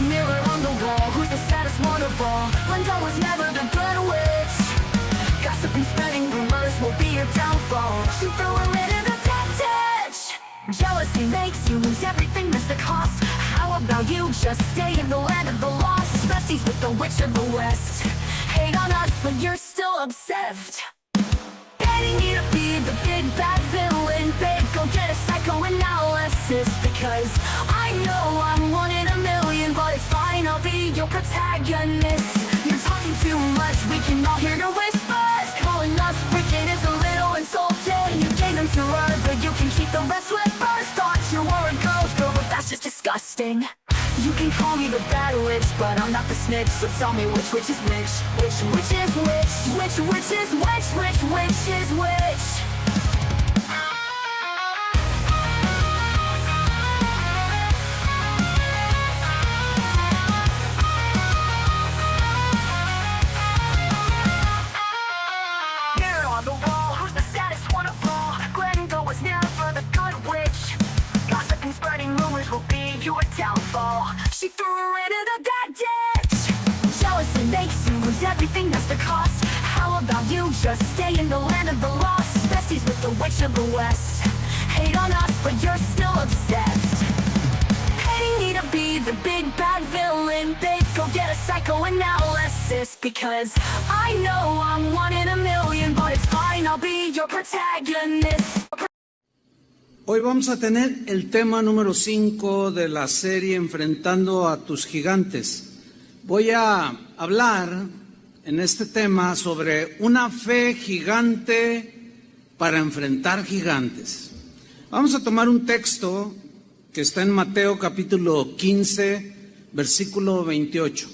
mirror on the wall, who's the saddest one of all? Linda was never the good witch. Gossiping, spreading rumors will be your downfall. She threw her into the dead ditch. Jealousy makes you lose everything, that's the cost. How about you just stay in the land of the lost? Besties with the witch of the west. Hate on us, but you're still obsessed. Getting you to be the big bad villain, babe, go get a psychoanalysis. Because I know I'm one in a million, but it's fine, I'll be your protagonist. You're talking too much, we can all hear the whispers. Calling us wicked is a little insulting. You gave them to her, but you can keep the rest with birds. Thought you were a girl's girl, but that's just disgusting. You can call me the bad witch, but I'm not the snitch. So tell me which is which? Which is which? Which is which is which? Mirror on the wall, who's the saddest one of all? Glenda was never the good witch. Gossip and spreading rumors will be your downfall. She threw her into the dead ditch. Jealousy makes you lose everything, that's the cost. How about you just stay in the land of the lost? Besties with the witch of the west. Hate on us, but you're still obsessed. Hating me to be the big bad villain, babe, go get a psychoanalysis. Because I know I'm one in a million, but it's fine, I'll be your protagonist. Hoy vamos a tener el tema número 5 de la serie Enfrentando a tus gigantes. Voy a hablar en este tema sobre una fe gigante para enfrentar gigantes. Vamos a tomar un texto que está en Mateo capítulo 15, versículo 28.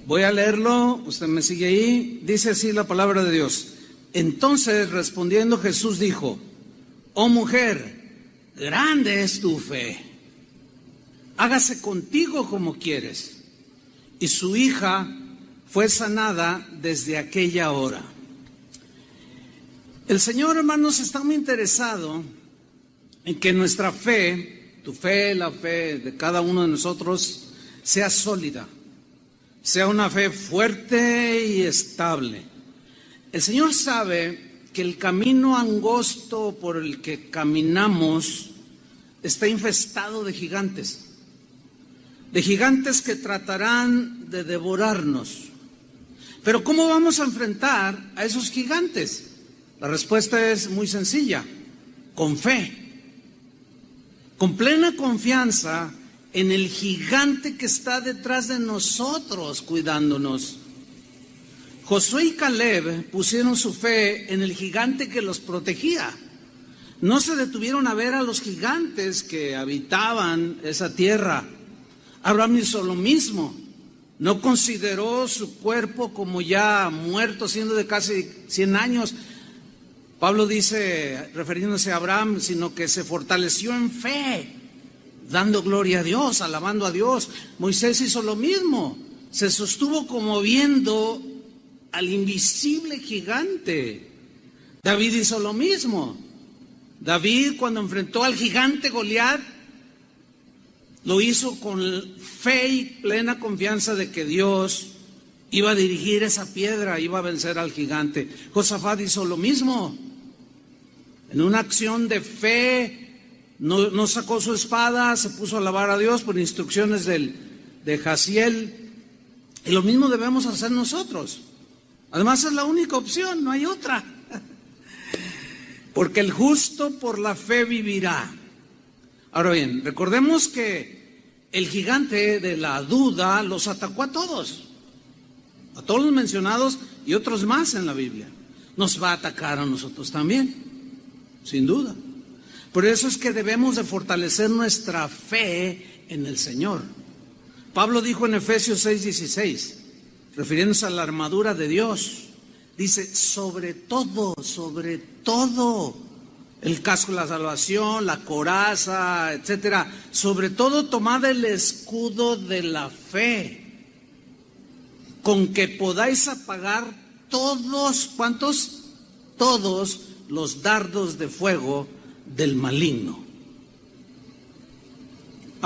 Voy a leerlo, usted me sigue ahí. Dice así la palabra de Dios. Entonces, respondiendo Jesús dijo: oh mujer, grande es tu fe, hágase contigo como quieres. Y su hija fue sanada desde aquella hora. El Señor, hermanos, está muy interesado en que nuestra fe, tu fe, la fe de cada uno de nosotros, sea sólida, sea una fe fuerte y estable. El Señor sabe que el camino angosto por el que caminamos está infestado de gigantes que tratarán de devorarnos. Pero ¿cómo vamos a enfrentar a esos gigantes? La respuesta es muy sencilla: con fe, con plena confianza en el gigante que está detrás de nosotros cuidándonos. Josué y Caleb pusieron su fe en el gigante que los protegía. No se detuvieron a ver a los gigantes que habitaban esa tierra. Abraham hizo lo mismo. No consideró su cuerpo como ya muerto, siendo de casi 100 años. Pablo dice, refiriéndose a Abraham, sino que se fortaleció en fe, dando gloria a Dios, alabando a Dios. Moisés hizo lo mismo. Se sostuvo como viendo al invisible gigante. David hizo lo mismo. David, cuando enfrentó al gigante Goliat, lo hizo con fe y plena confianza de que Dios iba a dirigir esa piedra, iba a vencer al gigante. Josafat hizo lo mismo. En una acción de fe, no sacó su espada, se puso a alabar a Dios por instrucciones de Jaziel. Y lo mismo debemos hacer nosotros. Además es la única opción, no hay otra. Porque el justo por la fe vivirá. Ahora bien, recordemos que el gigante de la duda los atacó a todos los mencionados y otros más en la Biblia. Nos va a atacar a nosotros también, sin duda. Por eso es que debemos de fortalecer nuestra fe en el Señor. Pablo dijo en Efesios 6:16, refiriéndose a la armadura de Dios, dice, sobre todo, el casco de la salvación, la coraza, etcétera, sobre todo tomad el escudo de la fe, con que podáis apagar todos, ¿cuántos? Todos los dardos de fuego del maligno.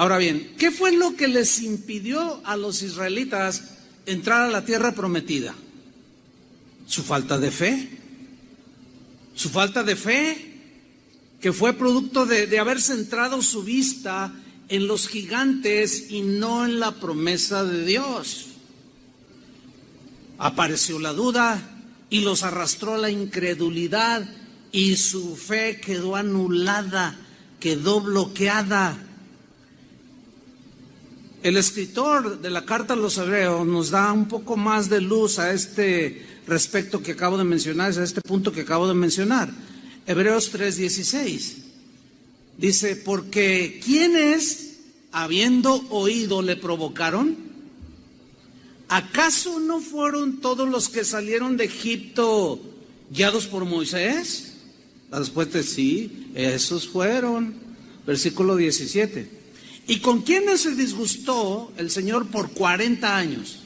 Ahora bien, ¿qué fue lo que les impidió a los israelitas entrar a la tierra prometida? Su falta de fe. Su falta de fe, que fue producto de haber centrado su vista en los gigantes y no en la promesa de Dios. Apareció la duda y los arrastró a la incredulidad y su fe quedó anulada, quedó bloqueada. El escritor de la carta a los Hebreos nos da un poco más de luz a este respecto que acabo de mencionar, a este punto que acabo de mencionar. Hebreos 3:16 dice, porque ¿quiénes, habiendo oído, le provocaron? ¿Acaso no fueron todos los que salieron de Egipto guiados por Moisés? La respuesta es sí, esos fueron. Versículo 17. ¿Y con quiénes se disgustó el Señor por 40 años?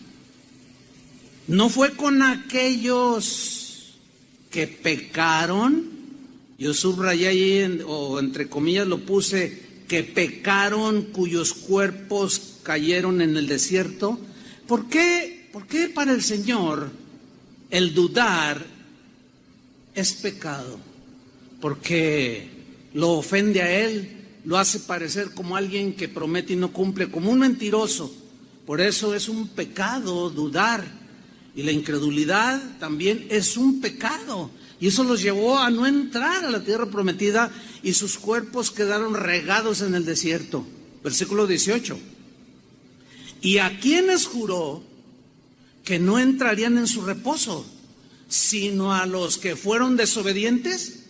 ¿No fue con aquellos que pecaron? Yo subrayé ahí, o entre comillas lo puse, que pecaron, cuyos cuerpos cayeron en el desierto. ¿Por qué para el Señor el dudar es pecado? Porque lo ofende a Él, lo hace parecer como alguien que promete y no cumple, como un mentiroso. Por eso es un pecado dudar. Y la incredulidad también es un pecado. Y eso los llevó a no entrar a la tierra prometida y sus cuerpos quedaron regados en el desierto. Versículo 18. ¿Y a quienes juró que no entrarían en su reposo, sino a los que fueron desobedientes?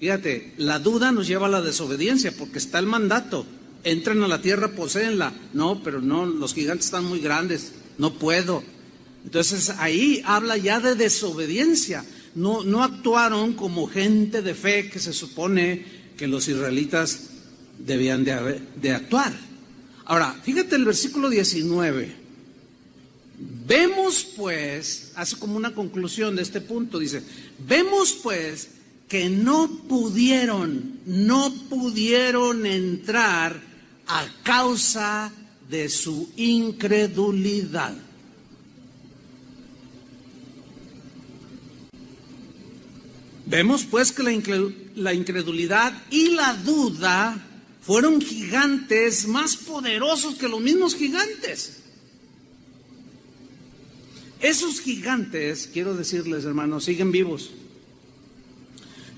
Fíjate, la duda nos lleva a la desobediencia porque está el mandato. Entren a la tierra, poséenla. No, pero no, los gigantes están muy grandes, no puedo. Entonces ahí habla ya de desobediencia. No actuaron como gente de fe que se supone que los israelitas debían de actuar. Ahora, fíjate el versículo 19. Vemos pues, hace como una conclusión de este punto, dice, vemos pues que no pudieron entrar a causa de su incredulidad. Vemos pues que la incredulidad y la duda fueron gigantes más poderosos que los mismos gigantes. Esos gigantes, quiero decirles, hermanos, siguen vivos.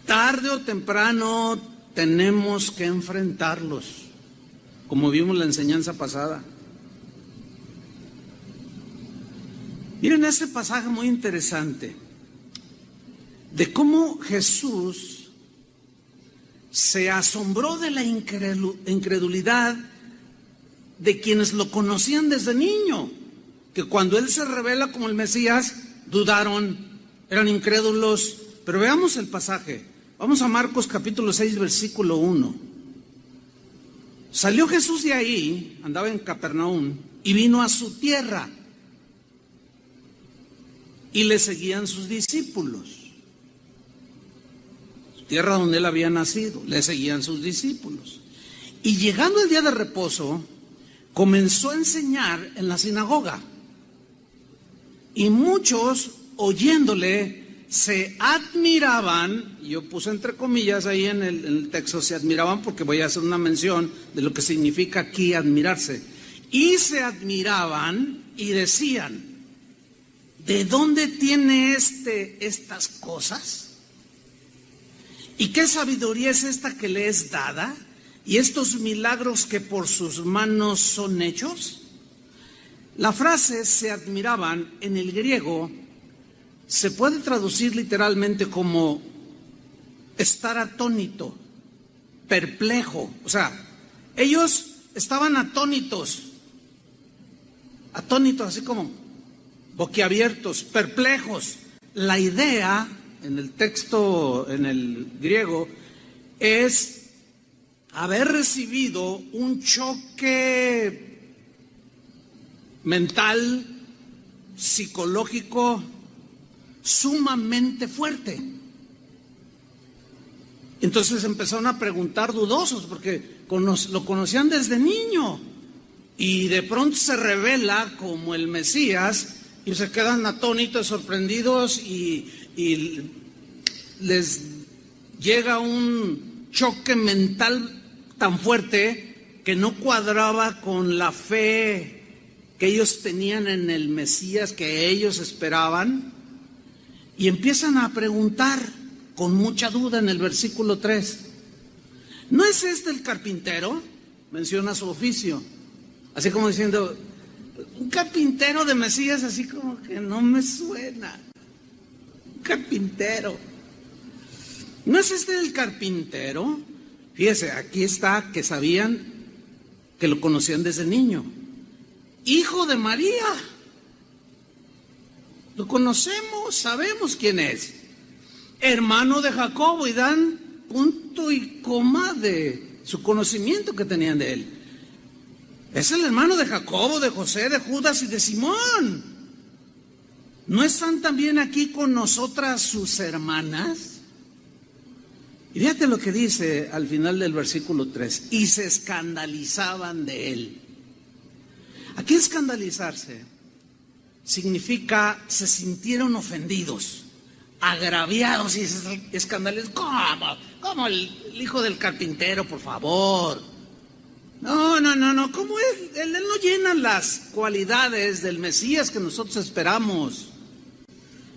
Tarde o temprano tenemos que enfrentarlos, como vimos en la enseñanza pasada. Miren este pasaje muy interesante de cómo Jesús se asombró de la incredulidad de quienes lo conocían desde niño, que cuando Él se revela como el Mesías, dudaron, eran incrédulos. Pero veamos el pasaje. Vamos a Marcos capítulo 6, versículo 1. Salió Jesús de ahí, andaba en Capernaum, y vino a su tierra, y le seguían sus discípulos. Tierra donde él había nacido, le seguían sus discípulos. Y llegando el día de reposo, comenzó a enseñar en la sinagoga. Y muchos, oyéndole, se admiraban, y yo puse entre comillas ahí en el texto, se admiraban porque voy a hacer una mención de lo que significa aquí admirarse. Y se admiraban y decían, ¿de dónde tiene estas cosas? ¿Y qué sabiduría es esta que le es dada? ¿Y estos milagros que por sus manos son hechos? La frase se admiraban en el griego se puede traducir literalmente como estar atónito, perplejo. O sea, ellos estaban atónitos, así como boquiabiertos, perplejos. La idea en el texto, en el griego, es haber recibido un choque mental, psicológico, sumamente fuerte. Entonces empezaron a preguntar dudosos, porque lo conocían desde niño. Y de pronto se revela como el Mesías y se quedan atónitos, sorprendidos y les llega un choque mental tan fuerte que no cuadraba con la fe que ellos tenían en el Mesías que ellos esperaban, y empiezan a preguntar con mucha duda en el versículo 3. ¿No es este el carpintero? Menciona su oficio, así como diciendo, un carpintero de Mesías, así como que no me suena. Un carpintero. ¿No es este el carpintero? Fíjese, aquí está que sabían, que lo conocían desde niño. Hijo de María. Lo conocemos, sabemos quién es. Hermano de Jacobo, y dan punto y coma de su conocimiento que tenían de él. Es el hermano de Jacobo, de José, de Judas y de Simón. ¿No están también aquí con nosotras sus hermanas? Y fíjate lo que dice al final del versículo 3. Y se escandalizaban de él. Aquí escandalizarse significa se sintieron ofendidos, agraviados y escandalizados. ¿Cómo el hijo del carpintero, por favor? No. ¿Cómo es? Él no llena las cualidades del Mesías que nosotros esperamos.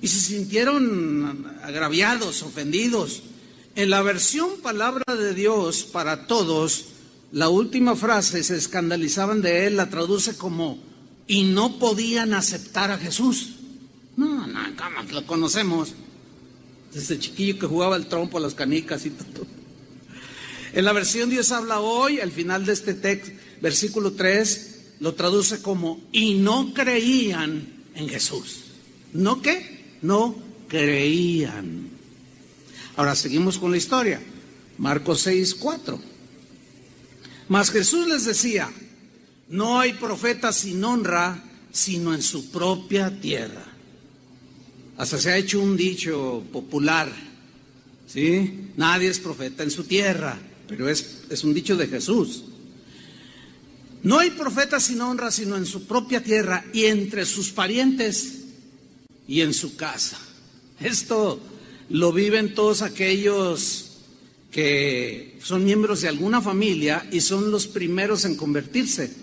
Y se sintieron agraviados, ofendidos. En la versión Palabra de Dios para Todos, la última frase, se escandalizaban de él, la traduce como, y no podían aceptar a Jesús. No, ¿cómo lo conocemos? Desde chiquillo que jugaba el trompo, las canicas y todo. En la versión Dios habla hoy, al final de este texto, versículo 3, lo traduce como, y no creían en Jesús. ¿No qué? No creían. Ahora seguimos con la historia. Marcos 6:4. Mas Jesús les decía, no hay profeta sin honra, sino en su propia tierra. Hasta se ha hecho un dicho popular, ¿sí? Nadie es profeta en su tierra, pero es un dicho de Jesús. No hay profeta sin honra, sino en su propia tierra y entre sus parientes y en su casa. Esto lo viven todos aquellos que son miembros de alguna familia y son los primeros en convertirse.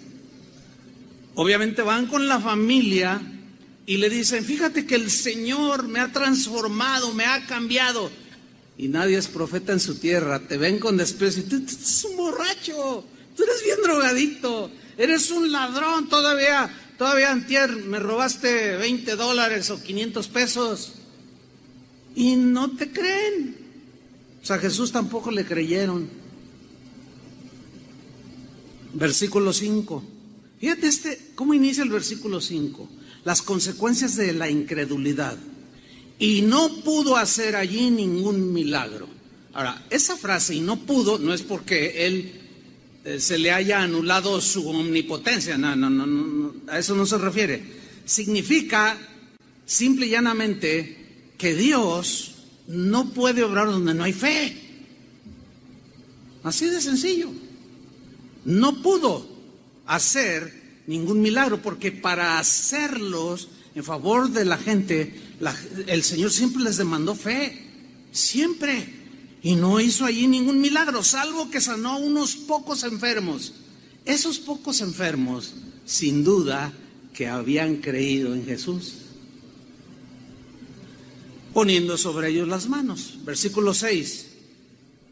Obviamente van con la familia y le dicen, fíjate que el Señor me ha transformado, me ha cambiado. Y nadie es profeta en su tierra, te ven con desprecio. Tú eres un borracho, tú eres bien drogadicto, eres un ladrón, todavía antier me robaste $20 o 500 pesos. Y no te creen. O sea, a Jesús tampoco le creyeron. Versículo 5. Fíjate cómo inicia el versículo 5. Las consecuencias de la incredulidad. Y no pudo hacer allí ningún milagro. Ahora, esa frase, y no pudo, no es porque él se le haya anulado su omnipotencia. No, a eso no se refiere. Significa, simple y llanamente, que Dios no puede obrar donde no hay fe. Así de sencillo. No pudo hacer ningún milagro, porque para hacerlos en favor de la gente, el Señor siempre les demandó fe, siempre, y no hizo allí ningún milagro, salvo que sanó a unos pocos enfermos. Esos pocos enfermos, sin duda, que habían creído en Jesús, poniendo sobre ellos las manos. Versículo 6.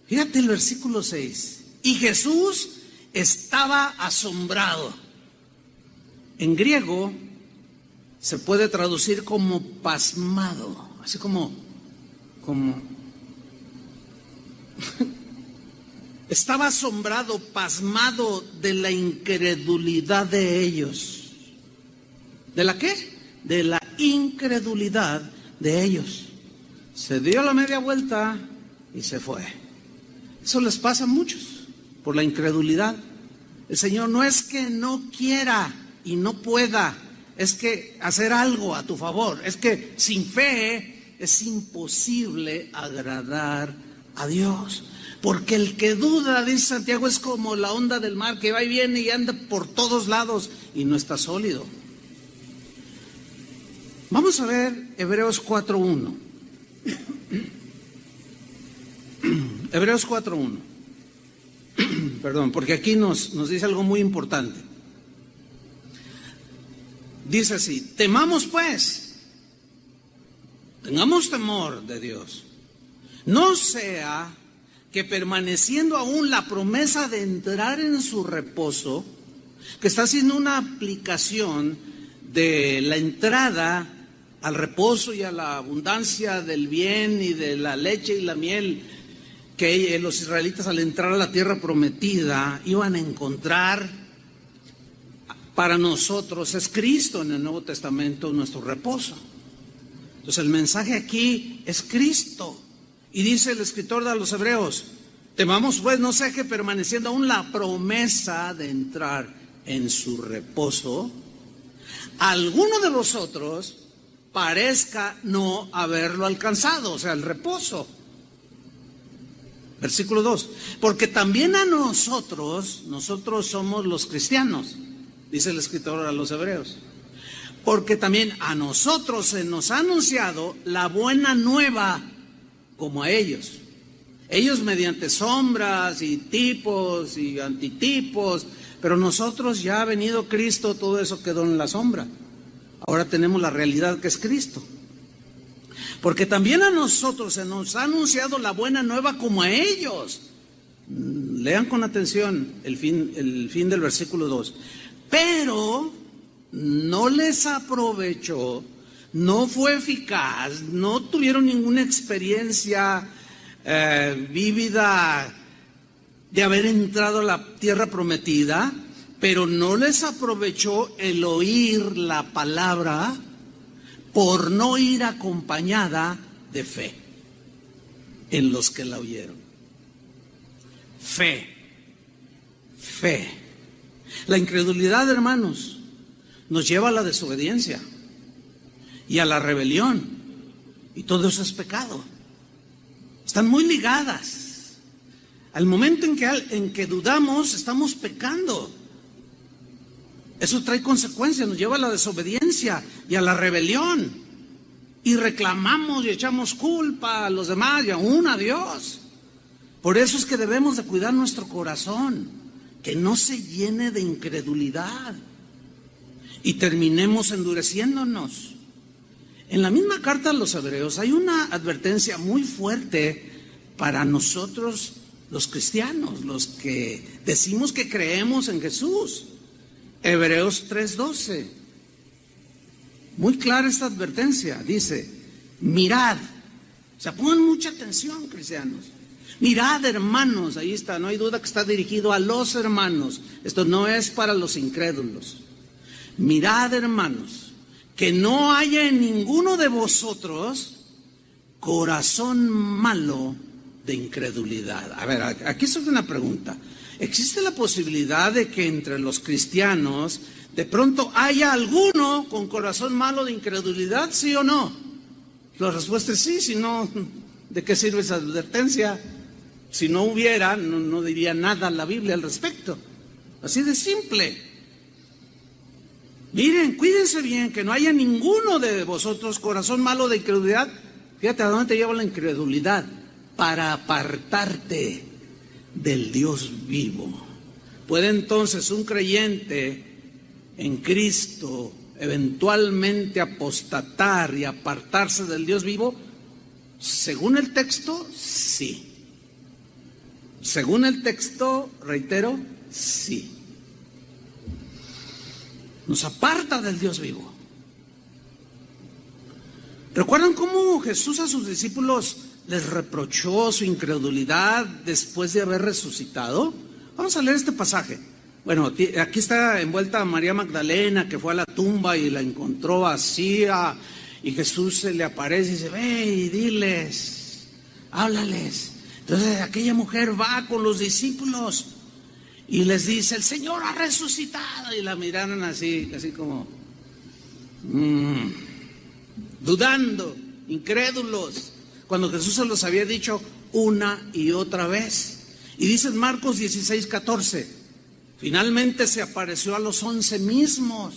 Fíjate el versículo 6. Y Jesús estaba asombrado. En griego se puede traducir como pasmado, así como estaba asombrado, pasmado de la incredulidad de ellos. ¿De la qué? De la incredulidad de ellos. Se dio la media vuelta y se fue. Eso les pasa a muchos por la incredulidad. El Señor no es que no quiera y no pueda, es que hacer algo a tu favor. Es que sin fe es imposible agradar a Dios. Porque el que duda, dice Santiago, es como la onda del mar que va y viene y anda por todos lados y no está sólido. Vamos a ver Hebreos 4:1. Hebreos 4:1. Perdón, porque aquí nos dice algo muy importante. Dice así: temamos pues, tengamos temor de Dios, no sea que permaneciendo aún la promesa de entrar en su reposo, que está haciendo una aplicación de la entrada al reposo y a la abundancia del bien y de la leche y la miel, que los israelitas al entrar a la tierra prometida iban a encontrar. Para nosotros es Cristo en el Nuevo Testamento nuestro reposo. Entonces el mensaje aquí es Cristo. Y dice el escritor de los Hebreos: temamos pues, no sea que permaneciendo aún la promesa de entrar en su reposo, alguno de vosotros parezca no haberlo alcanzado, o sea, el reposo. Versículo 2: porque también a nosotros somos los cristianos, dice el escritor a los Hebreos, porque también a nosotros se nos ha anunciado la buena nueva como a ellos. Ellos mediante sombras y tipos y antitipos, pero nosotros, ya ha venido Cristo, todo eso quedó en la sombra. Ahora tenemos la realidad que es Cristo. Porque también a nosotros se nos ha anunciado la buena nueva como a ellos. Lean con atención el fin del versículo 2. Pero no les aprovechó, no fue eficaz, no tuvieron ninguna experiencia vívida de haber entrado a la tierra prometida, pero no les aprovechó el oír la palabra por no ir acompañada de fe en los que la oyeron. Fe. La incredulidad, hermanos, nos lleva a la desobediencia y a la rebelión, y todo eso es pecado. Están muy ligadas. Al momento en que dudamos, estamos pecando. Eso trae consecuencias, nos lleva a la desobediencia y a la rebelión, y reclamamos y echamos culpa a los demás y aún a Dios. Por eso es que debemos de cuidar nuestro corazón, que no se llene de incredulidad y terminemos endureciéndonos. En la misma carta a los Hebreos hay una advertencia muy fuerte para nosotros los cristianos, los que decimos que creemos en Jesús. Hebreos 3:12. Muy clara esta advertencia. Dice: mirad. O sea, pongan mucha atención, cristianos. Mirad, hermanos, ahí está, no hay duda que está dirigido a los hermanos. Esto no es para los incrédulos. Mirad, hermanos, que no haya en ninguno de vosotros corazón malo de incredulidad. A ver, aquí surge una pregunta. ¿Existe la posibilidad de que entre los cristianos de pronto haya alguno con corazón malo de incredulidad, sí o no? La respuesta es sí. Si no, ¿de qué sirve esa advertencia? Si no hubiera, no diría nada la Biblia al respecto. Así de simple. Miren, cuídense bien, que no haya ninguno de vosotros corazón malo de incredulidad. Fíjate a dónde te lleva la incredulidad: para apartarte del Dios vivo. ¿Puede entonces un creyente en Cristo eventualmente apostatar y apartarse del Dios vivo? Según el texto, sí. Según el texto, reitero, sí. Nos aparta del Dios vivo. ¿Recuerdan cómo Jesús a sus discípulos les reprochó su incredulidad después de haber resucitado? Vamos a leer este pasaje. Bueno, aquí está envuelta María Magdalena, que fue a la tumba y la encontró vacía, y Jesús se le aparece y dice: ve y diles, háblales. Entonces aquella mujer va con los discípulos y les dice: el Señor ha resucitado. Y la miraron así como dudando, incrédulos, cuando Jesús se los había dicho una y otra vez. Y dice en Marcos 16:14, finalmente se apareció a los 11 mismos,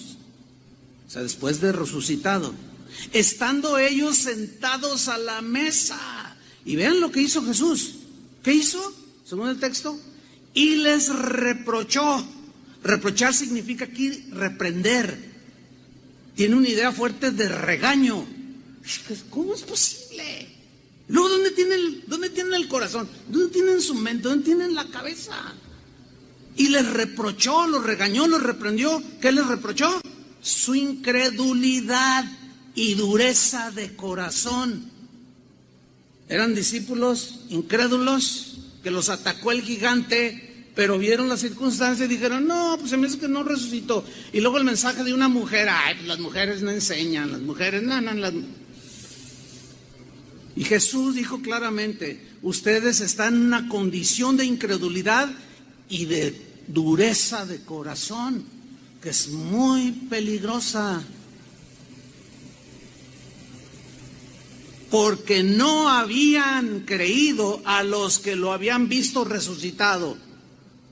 o sea, después de resucitado, estando ellos sentados a la mesa. Y vean lo que hizo Jesús. ¿Qué hizo? Según el texto, y les reprochó. Reprochar significa aquí reprender. Tiene una idea fuerte de regaño. ¿Cómo es posible? Luego, ¿dónde tienen el corazón? ¿Dónde tienen su mente? ¿Dónde tienen la cabeza? Y les reprochó, los regañó, los reprendió. ¿Qué les reprochó? Su incredulidad y dureza de corazón. Eran discípulos incrédulos que los atacó el gigante, pero vieron las circunstancias y dijeron, no, pues se me hace que no resucitó. Y luego el mensaje de una mujer, ay, pues las mujeres no enseñan, las mujeres, Y Jesús dijo claramente, ustedes están en una condición de incredulidad y de dureza de corazón, que es muy peligrosa. Porque no habían creído a los que lo habían visto resucitado.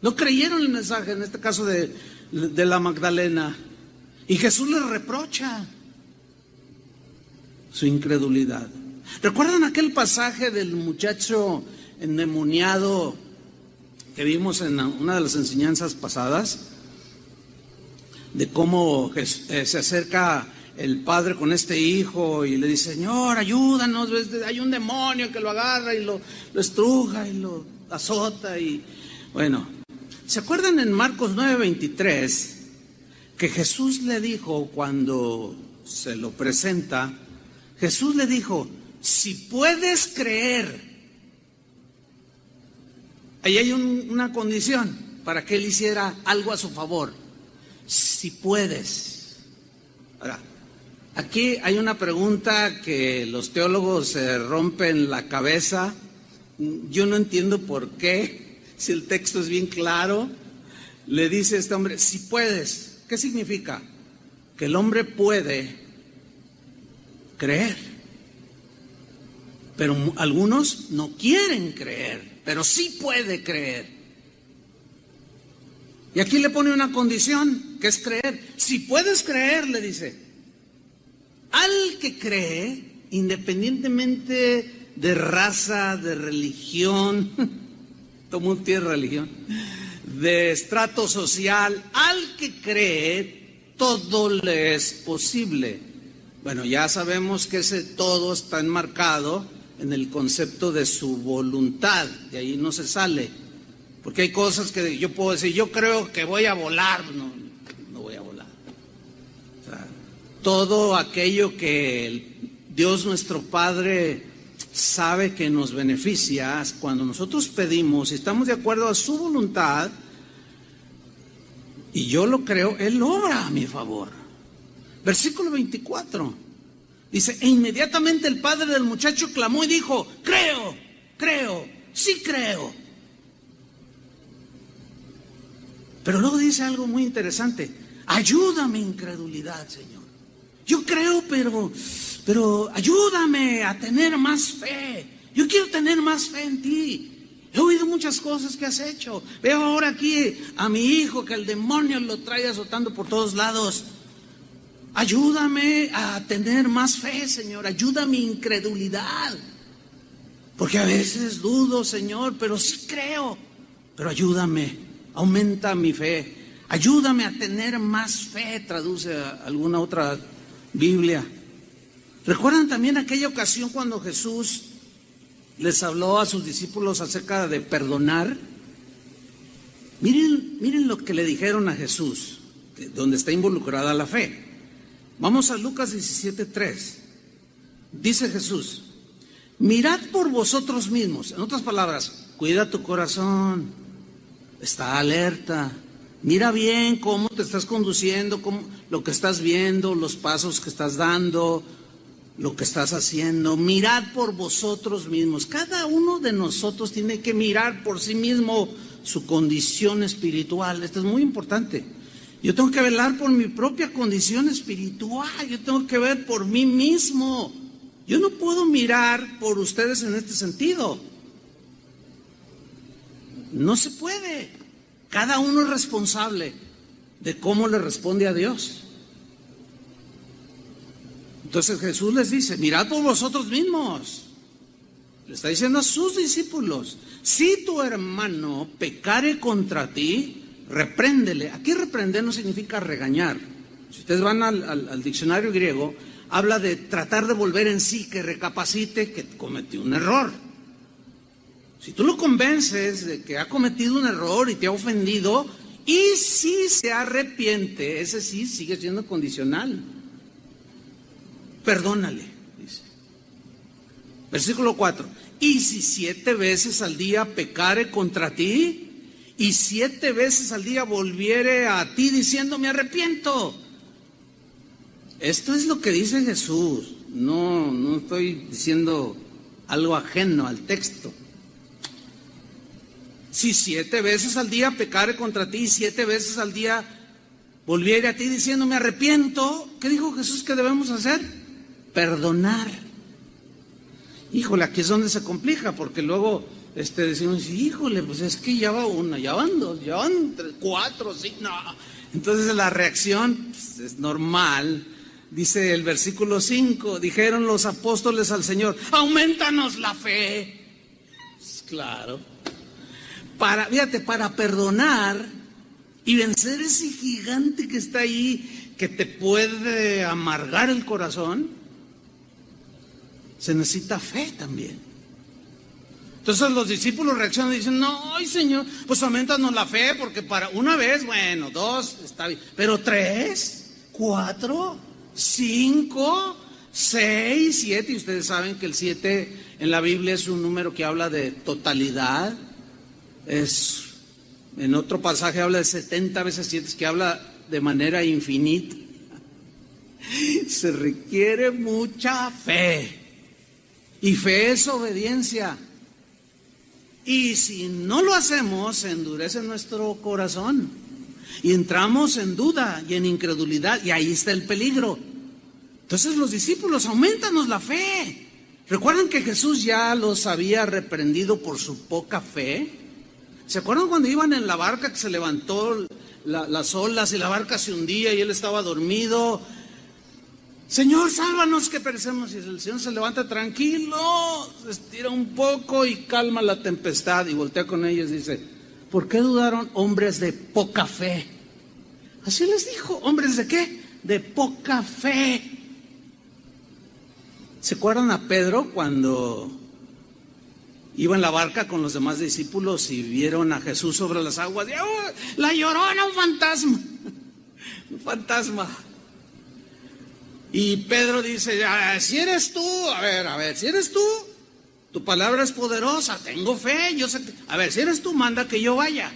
No creyeron el mensaje, en este caso de la Magdalena. Y Jesús les reprocha su incredulidad. ¿Recuerdan aquel pasaje del muchacho endemoniado que vimos en una de las enseñanzas pasadas? De cómo se acerca el padre con este hijo y le dice, Señor, ayúdanos, hay un demonio que lo agarra y lo estruja y lo azota. Y bueno, ¿se acuerdan en Marcos 9:23 que Jesús le dijo cuando se lo presenta? Jesús le dijo, si puedes creer. Ahí hay una condición para que él hiciera algo a su favor. Si puedes. Ahora, aquí hay una pregunta que los teólogos se rompen la cabeza. Yo no entiendo por qué, si el texto es bien claro. Le dice este hombre, si puedes. ¿Qué significa? Que el hombre puede creer. Pero algunos no quieren creer, pero sí puede creer. Y aquí le pone una condición, que es creer. Si puedes creer, le dice, al que cree, independientemente de raza, de religión, todo mundo tiene religión, de estrato social, al que cree, todo le es posible. Bueno, ya sabemos que ese todo está enmarcado en el concepto de su voluntad, de ahí no se sale, porque hay cosas que yo puedo decir, yo creo que voy a volar, no voy a volar. O sea, todo aquello que Dios nuestro Padre sabe que nos beneficia, cuando nosotros pedimos y estamos de acuerdo a su voluntad, y yo lo creo, Él obra a mi favor. Versículo 24. Dice, e inmediatamente el padre del muchacho clamó y dijo, creo, sí creo. Pero luego dice algo muy interesante, ayuda mi incredulidad, Señor. Yo creo, pero ayúdame a tener más fe. Yo quiero tener más fe en ti. He oído muchas cosas que has hecho. Veo ahora aquí a mi hijo que el demonio lo trae azotando por todos lados. Ayúdame a tener más fe, Señor. Ayuda mi incredulidad. Porque a veces dudo, Señor, pero sí creo. Pero ayúdame, aumenta mi fe. Ayúdame a tener más fe, traduce a alguna otra Biblia. ¿Recuerdan también aquella ocasión cuando Jesús les habló a sus discípulos acerca de perdonar? Miren lo que le dijeron a Jesús, donde está involucrada la fe. Vamos a Lucas 17:3. Dice Jesús, mirad por vosotros mismos. En otras palabras, cuida tu corazón, está alerta, mira bien cómo te estás conduciendo, lo que estás viendo, los pasos que estás dando, lo que estás haciendo. Mirad por vosotros mismos. Cada uno de nosotros tiene que mirar por sí mismo su condición espiritual. Esto es muy importante. Yo tengo que velar por mi propia condición espiritual. Yo tengo que ver por mí mismo. Yo no puedo mirar por ustedes en este sentido. No se puede. Cada uno es responsable de cómo le responde a Dios. Entonces Jesús les dice, mirad por vosotros mismos. Le está diciendo a sus discípulos, si tu hermano pecare contra ti, repréndele. Aquí reprender no significa regañar. Si ustedes van al diccionario griego, habla de tratar de volver en sí, que recapacite que cometió un error. Si tú lo convences de que ha cometido un error y te ha ofendido, y si se arrepiente, ese sí sigue siendo condicional. Perdónale, dice. Versículo 4. Y si 7 veces al día pecare contra ti, y 7 veces al día volviere a ti diciendo, me arrepiento. Esto es lo que dice Jesús. No estoy diciendo algo ajeno al texto. Si 7 veces al día pecare contra ti, y 7 veces al día volviere a ti diciendo, me arrepiento, ¿qué dijo Jesús que debemos hacer? Perdonar. Híjole, aquí es donde se complica, porque luego decimos, híjole, pues es que ya va una, ya van 2, ya van 3, 4, 5, no. Entonces la reacción pues, es normal. Dice el versículo 5, dijeron los apóstoles al Señor, aumentanos la fe. Pues, claro. Para perdonar y vencer ese gigante que está ahí, que te puede amargar el corazón, se necesita fe también. Entonces los discípulos reaccionan y dicen, no, ay Señor, pues aumentanos la fe, porque para una vez, bueno, 2, está bien, pero 3, 4, 5, 6, 7, y ustedes saben que el 7 en la Biblia es un número que habla de totalidad. En otro pasaje habla de 70 veces 7, que habla de manera infinita. Se requiere mucha fe. Y fe es obediencia. Y si no lo hacemos, se endurece nuestro corazón. Y entramos en duda y en incredulidad. Y ahí está el peligro. Entonces los discípulos, aumentanos la fe. ¿Recuerdan que Jesús ya los había reprendido por su poca fe? ¿Se acuerdan cuando iban en la barca que se levantó las olas y la barca se hundía y él estaba dormido? Señor, sálvanos que perecemos. Y el Señor se levanta tranquilo, se estira un poco y calma la tempestad y voltea con ellos y dice, ¿por qué dudaron hombres de poca fe? Así les dijo, ¿hombres de qué? De poca fe. ¿Se acuerdan a Pedro cuando iba en la barca con los demás discípulos y vieron a Jesús sobre las aguas? Y, ¡oh, la Llorona, un fantasma! Un fantasma. Y Pedro dice, si eres tú, a ver, si eres tú, tu palabra es poderosa, tengo fe, yo sé a ver, si eres tú, manda que yo vaya.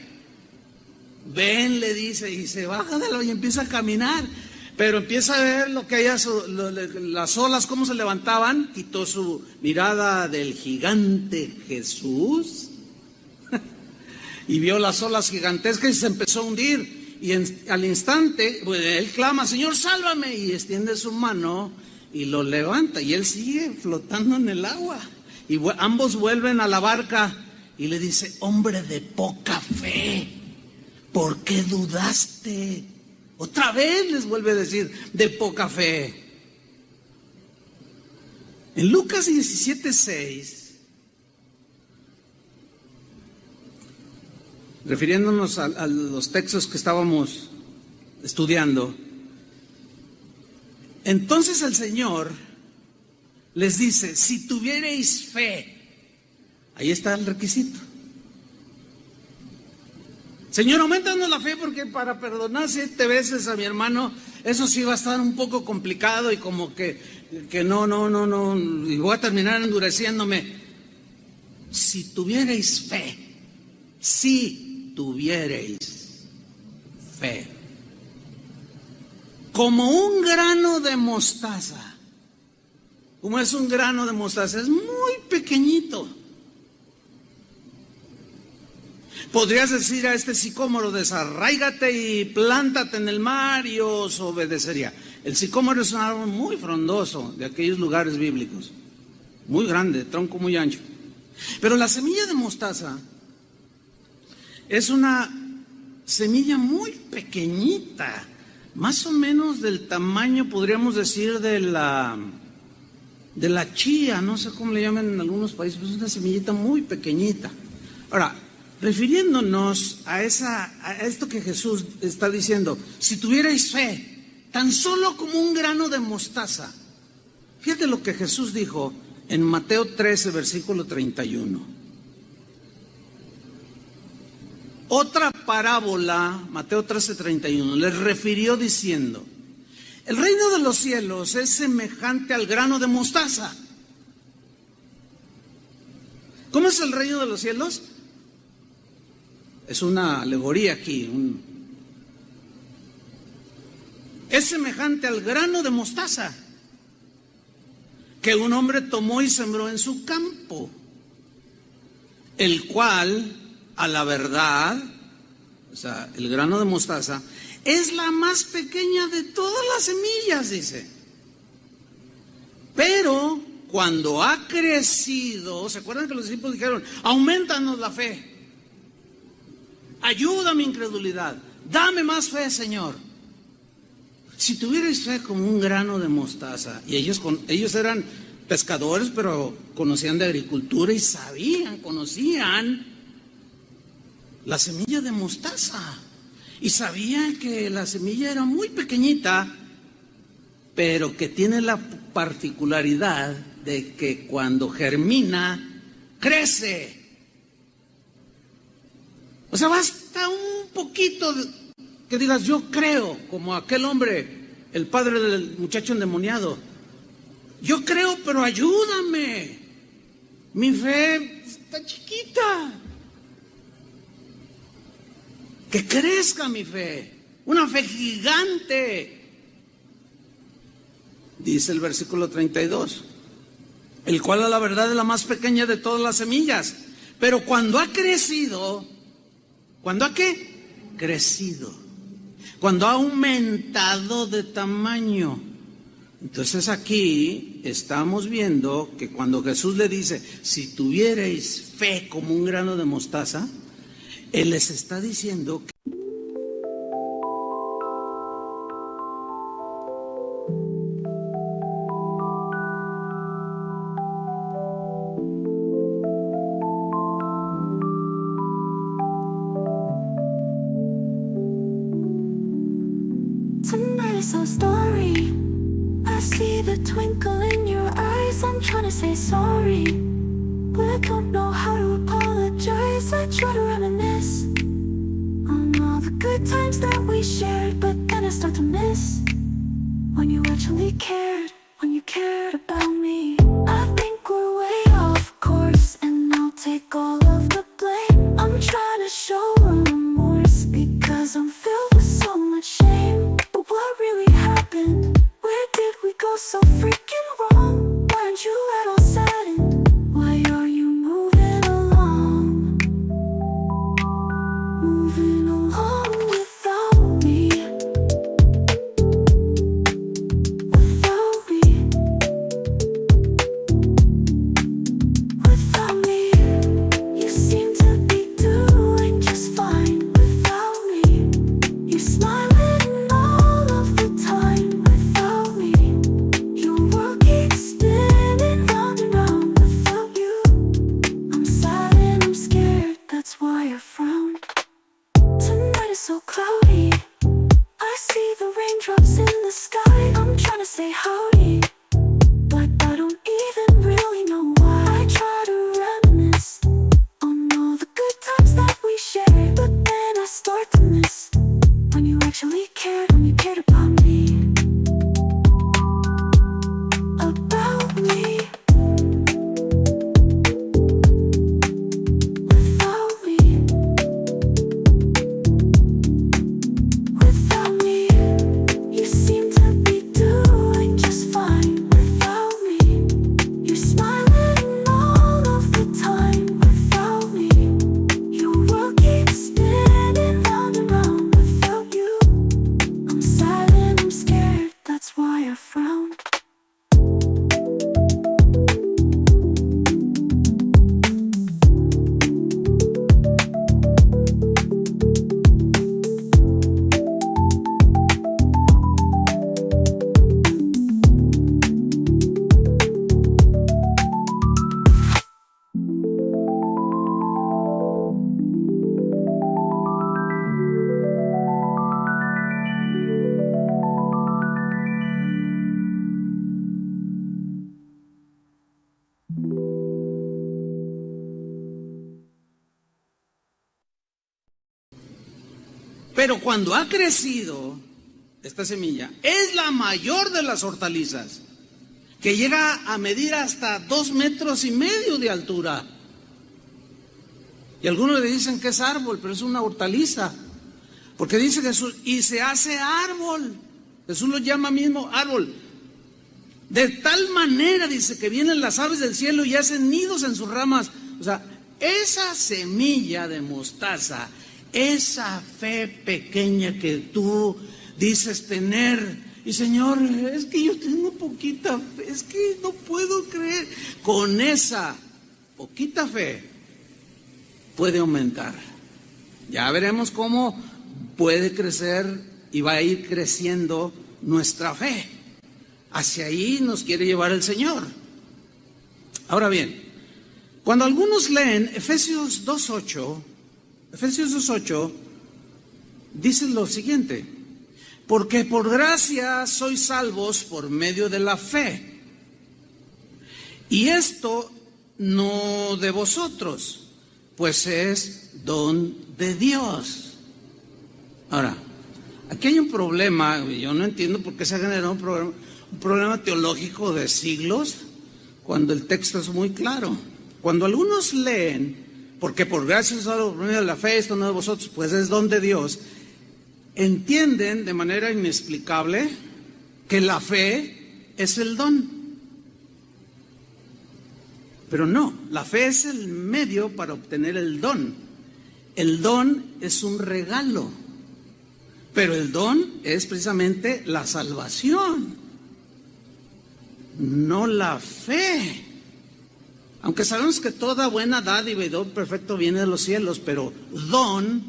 Ven, le dice, y se baja de la y empieza a caminar, pero empieza a ver lo que hay, las olas, cómo se levantaban, quitó su mirada del gigante Jesús, y vio las olas gigantescas y se empezó a hundir. Y al instante, pues, él clama, Señor, sálvame, y extiende su mano y lo levanta, y él sigue flotando en el agua. Y ambos vuelven a la barca y le dice, hombre de poca fe, ¿por qué dudaste? Otra vez les vuelve a decir, de poca fe. En Lucas 17:6, refiriéndonos a los textos que estábamos estudiando, entonces el Señor les dice, si tuvierais fe, ahí está el requisito. Señor, aumentanos la fe, porque para perdonar 7 veces a mi hermano, eso sí va a estar un poco complicado y como que no, y voy a terminar endureciéndome. Si tuvierais fe, si tuvierais fe, como un grano de mostaza. ¿Cómo es un grano de mostaza? Es muy pequeñito. Podrías decir a este sicómoro, desarráigate y plántate en el mar, y os obedecería. El sicómoro es un árbol muy frondoso de aquellos lugares bíblicos, muy grande, tronco muy ancho. Pero la semilla de mostaza Es una semilla muy pequeñita, más o menos del tamaño, podríamos decir, de la chía, no sé cómo le llaman en algunos países, pero es una semillita muy pequeñita. Ahora, refiriéndonos a esto que Jesús está diciendo, si tuvierais fe, tan solo como un grano de mostaza. Fíjate lo que Jesús dijo en Mateo 13, versículo 31. Otra parábola, Mateo 13, 31, les refirió diciendo: el reino de los cielos es semejante al grano de mostaza. ¿Cómo es el reino de los cielos? Es una alegoría aquí. Es semejante al grano de mostaza que un hombre tomó y sembró en su campo, el cual, a la verdad, o sea, el grano de mostaza, es la más pequeña de todas las semillas, dice. Pero cuando ha crecido, ¿se acuerdan que los discípulos dijeron: aumentanos la fe, ayuda a mi incredulidad, dame más fe, Señor? Si tuvierais fe como un grano de mostaza, y ellos eran pescadores, pero conocían de agricultura y conocían la semilla de mostaza, y sabían que la semilla era muy pequeñita, pero que tiene la particularidad de que cuando germina, crece. O sea, basta un poquito que digas: yo creo, como aquel hombre, el padre del muchacho endemoniado. Yo creo, pero ayúdame. Mi fe está chiquita. Que crezca mi fe, una fe gigante. Dice el versículo 32, el cual a la verdad es la más pequeña de todas las semillas, pero cuando ha crecido, ¿cuándo ha qué? Crecido, cuando ha aumentado de tamaño. Entonces aquí estamos viendo que cuando Jesús le dice: si tuvierais fe como un grano de mostaza, Él les está diciendo que tonight is our story. I see the twinkle in your eyes. I'm trying to say sorry, but I don't know how to apologize. I try to reminisce on all the good times that we shared, but then I start to miss when you actually cared, when you cared about me. I think we're way off course, and I'll take all of the blame. I'm trying to show remorse because I'm filled with so much shame. But what really happened? Where did we go so freaking wrong? Why aren't you at all saddened? Why are you moving along? Moving along without me. Without me. Without me. You seem to be doing just fine without me. You're smiling all of the time without me. Your world keeps spinning round and round without you. I'm sad and I'm scared, that's why I frown. Tonight is so cloudy. I see the raindrops in the sky. I'm trying to say howdy, but I don't even really know why. I try to reminisce on all the good times that we shared, but then I start to miss when you actually cared, when you cared about me. About me. Without me. Without me. You seem to be doing just fine without me. You're smiling all of the time without me. Your world keeps spinning round and round without you. I'm Pero cuando ha crecido, esta semilla es la mayor de las hortalizas, que llega a medir hasta 2,5 metros de altura. Y algunos le dicen que es árbol, pero es una hortaliza. Porque dice Jesús, y se hace árbol. Jesús lo llama mismo árbol. De tal manera, dice, que vienen las aves del cielo y hacen nidos en sus ramas. O sea, esa semilla de mostaza, esa fe pequeña que tú dices tener, y Señor, es que yo tengo poquita fe, es que no puedo creer. Con esa poquita fe puede aumentar. Ya veremos cómo puede crecer y va a ir creciendo nuestra fe. Hacia ahí nos quiere llevar el Señor. Ahora bien, cuando algunos leen Efesios 2:8, dice lo siguiente: porque por gracia sois salvos por medio de la fe. Y esto no de vosotros, pues es don de Dios. Ahora, aquí hay un problema, yo no entiendo por qué se ha generado un problema teológico de siglos, cuando el texto es muy claro. Cuando algunos leen, porque por gracia solo por medio de la fe, esto no de vosotros, pues es don de Dios, entienden de manera inexplicable que la fe es el don. Pero no, la fe es el medio para obtener el don. El don es un regalo, pero el don es precisamente la salvación, no la fe. Aunque sabemos que toda buena dádiva y don perfecto viene de los cielos, pero don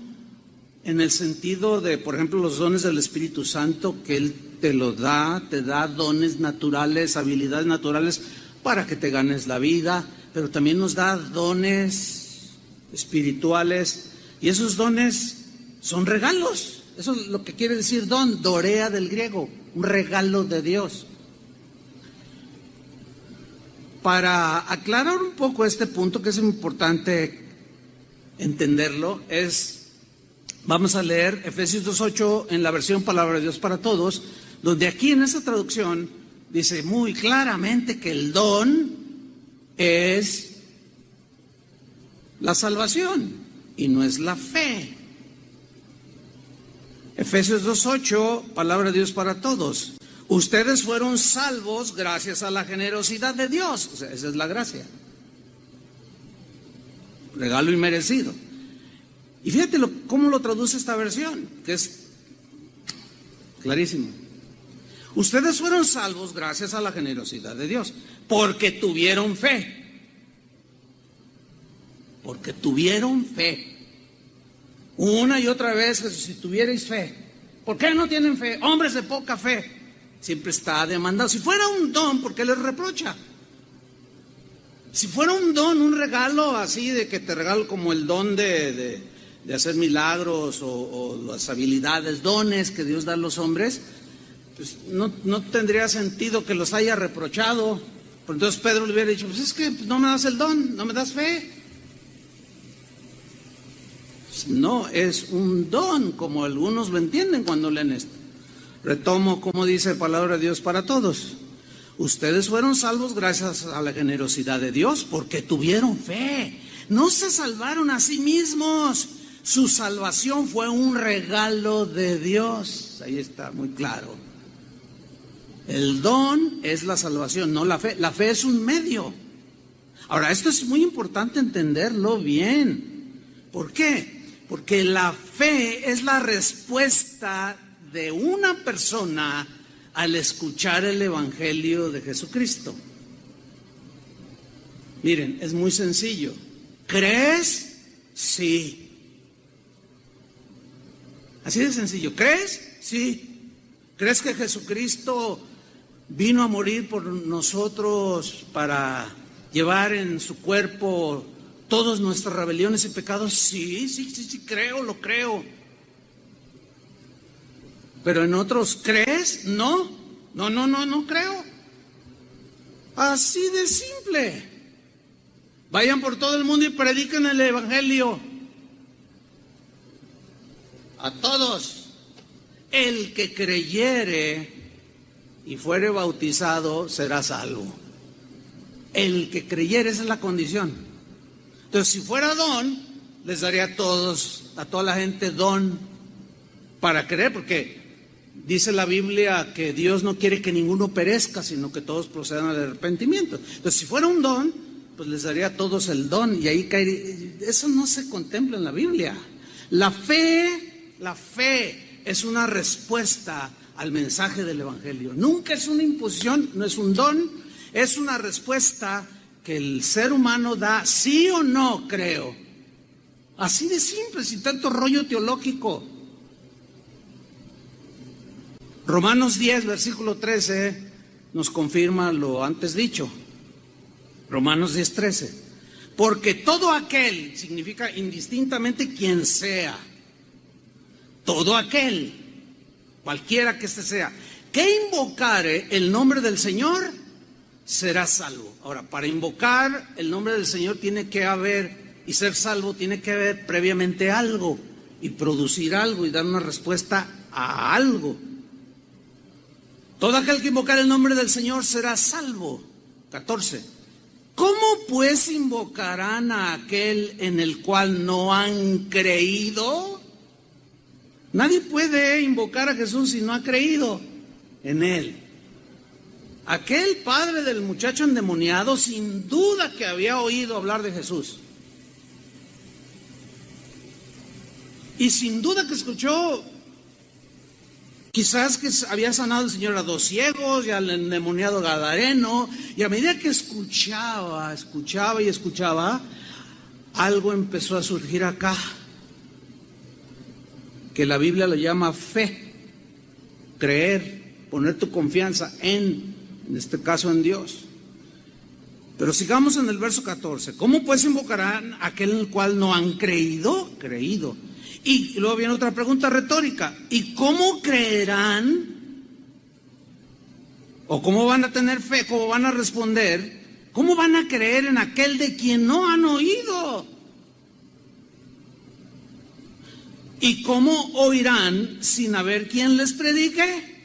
en el sentido de, por ejemplo, los dones del Espíritu Santo, que Él te lo da, te da dones naturales, habilidades naturales para que te ganes la vida, pero también nos da dones espirituales, y esos dones son regalos. Eso es lo que quiere decir don, dorea del griego, un regalo de Dios. Para aclarar un poco este punto, que es importante entenderlo, vamos a leer Efesios 2:8 en la versión Palabra de Dios para Todos, donde aquí en esta traducción dice muy claramente que el don es la salvación y no es la fe. Efesios 2:8, Palabra de Dios para Todos. Ustedes fueron salvos gracias a la generosidad de Dios. O sea, esa es la gracia. Regalo inmerecido. Y fíjate cómo lo traduce esta versión, que es clarísimo. Ustedes fueron salvos gracias a la generosidad de Dios, porque tuvieron fe. Porque tuvieron fe. Una y otra vez, si tuvierais fe. ¿Por qué no tienen fe? Hombres de poca fe. Siempre está demandado. Si fuera un don, ¿por qué les reprocha? Si fuera un don, un regalo así de que te regalo como el don de hacer milagros o las habilidades, dones que Dios da a los hombres, pues no tendría sentido que los haya reprochado. Pero entonces Pedro le hubiera dicho, pues es que no me das el don, no me das fe. Pues no es un don, como algunos lo entienden cuando leen esto. Retomo como dice la Palabra de Dios para Todos. Ustedes fueron salvos gracias a la generosidad de Dios, porque tuvieron fe. No se salvaron a sí mismos. Su salvación fue un regalo de Dios. Ahí está muy claro. El don es la salvación, no la fe. La fe es un medio. Ahora, esto es muy importante entenderlo bien. ¿Por qué? Porque la fe es la respuesta de una persona al escuchar el Evangelio de Jesucristo. Miren, es muy sencillo. ¿Crees? Sí. Así de sencillo. ¿Crees? Sí. ¿Crees que Jesucristo vino a morir por nosotros para llevar en su cuerpo todas nuestras rebeliones y pecados? Sí, creo, lo creo. Pero en otros, ¿crees? No creo. Así de simple. Vayan por todo el mundo y prediquen el Evangelio. a todos. El que creyere y fuere bautizado será salvo. El que creyere, esa es la condición. Entonces, si fuera don, les daría a todos, a toda la gente don para creer, porque dice la Biblia que Dios no quiere que ninguno perezca, sino que todos procedan al arrepentimiento. Entonces, si fuera un don, pues les daría a todos el don, y ahí caería. Eso no se contempla en la Biblia. La fe es una respuesta al mensaje del Evangelio. Nunca es una imposición, no es un don, es una respuesta que el ser humano da, sí o no, creo. Así de simple, sin tanto rollo teológico. Romanos 10, versículo 13, nos confirma lo antes dicho. Romanos 10, 13. Porque todo aquel, significa indistintamente quien sea, todo aquel, cualquiera que éste sea, que invocare el nombre del Señor, será salvo. Ahora, para invocar el nombre del Señor tiene que haber, y ser salvo tiene que haber previamente algo, y producir algo, y dar una respuesta a algo. Todo aquel que invocar el nombre del Señor será salvo. 14. ¿Cómo pues invocarán a aquel en el cual no han creído? Nadie puede invocar a Jesús si no ha creído en Él. Aquel padre del muchacho endemoniado sin duda que había oído hablar de Jesús. Y sin duda que escuchó, quizás que había sanado el Señor a 2 ciegos y al endemoniado gadareno, y a medida que escuchaba, algo empezó a surgir acá, que la Biblia lo llama fe, creer, poner tu confianza en este caso en Dios. Pero sigamos en el verso 14. ¿Cómo pues invocarán a aquel en el cual no han creído? Creído. Y luego viene otra pregunta retórica. ¿Y cómo creerán? ¿O cómo van a tener fe? ¿Cómo van a responder? ¿Cómo van a creer en aquel de quien no han oído? ¿Y cómo oirán sin haber quien les predique?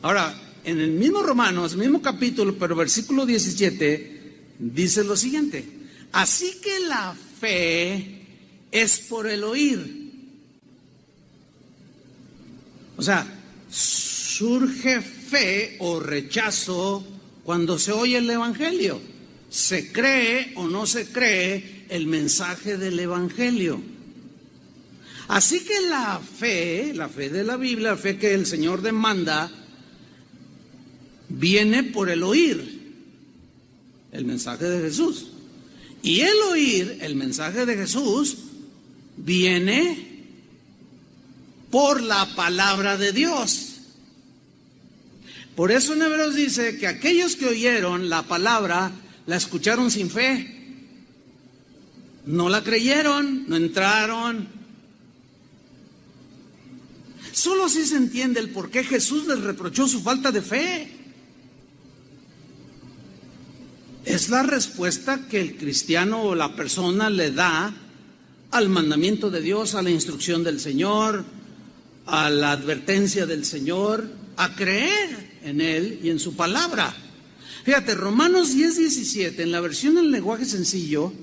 Ahora, en el mismo Romanos, el mismo capítulo, pero versículo 17, dice lo siguiente. Así que la fe es por el oír. O sea, surge fe o rechazo cuando se oye el Evangelio. Se cree o no se cree el mensaje del Evangelio. Así que la fe de la Biblia, la fe que el Señor demanda, viene por el oír el mensaje de Jesús. Y el oír el mensaje de Jesús viene por la palabra de Dios. Por eso en Hebreos dice que aquellos que oyeron la palabra la escucharon sin fe. No la creyeron, no entraron. Solo así se entiende el por qué Jesús les reprochó su falta de fe. Es la respuesta que el cristiano o la persona le da al mandamiento de Dios, a la instrucción del Señor, a la advertencia del Señor, a creer en Él y en su palabra. Fíjate, Romanos 10, 17, en la versión en lenguaje sencillo,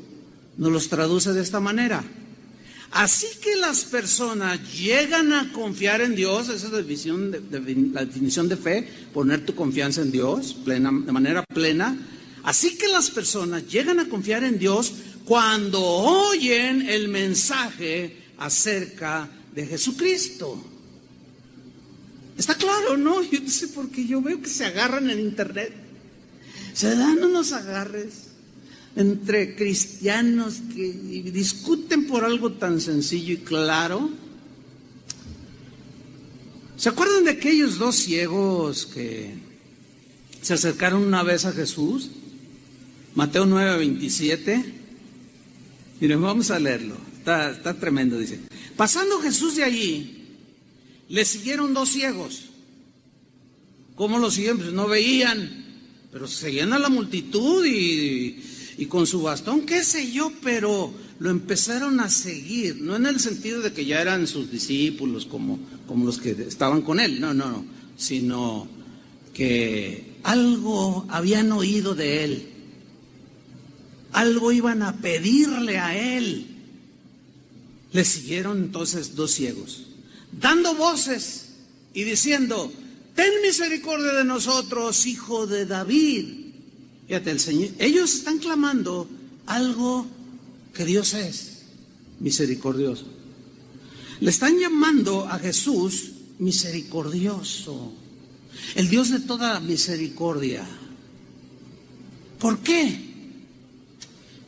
nos los traduce de esta manera. Así que las personas llegan a confiar en Dios, esa es la definición de fe, poner tu confianza en Dios de manera plena. Así que las personas llegan a confiar en Dios cuando oyen el mensaje acerca de Jesucristo. Está claro, ¿no? Yo no sé por qué yo veo que se agarran en internet. Se dan unos agarres entre cristianos que discuten por algo tan sencillo y claro. ¿Se acuerdan de aquellos 2 ciegos que se acercaron una vez a Jesús? Mateo 9, 27. Miren, vamos a leerlo. Está tremendo, dice. Pasando Jesús de allí, le siguieron 2 ciegos. ¿Cómo lo siguen? Pues no veían, pero seguían a la multitud y con su bastón, qué sé yo, pero lo empezaron a seguir, no en el sentido de que ya eran sus discípulos como los que estaban con él, no, sino que algo habían oído de él, algo iban a pedirle a él. Le siguieron entonces 2 ciegos, dando voces y diciendo: ten misericordia de nosotros, hijo de David. Fíjate, el Señor, ellos están clamando algo que Dios es misericordioso. Le están llamando a Jesús misericordioso, el Dios de toda misericordia. ¿Por qué?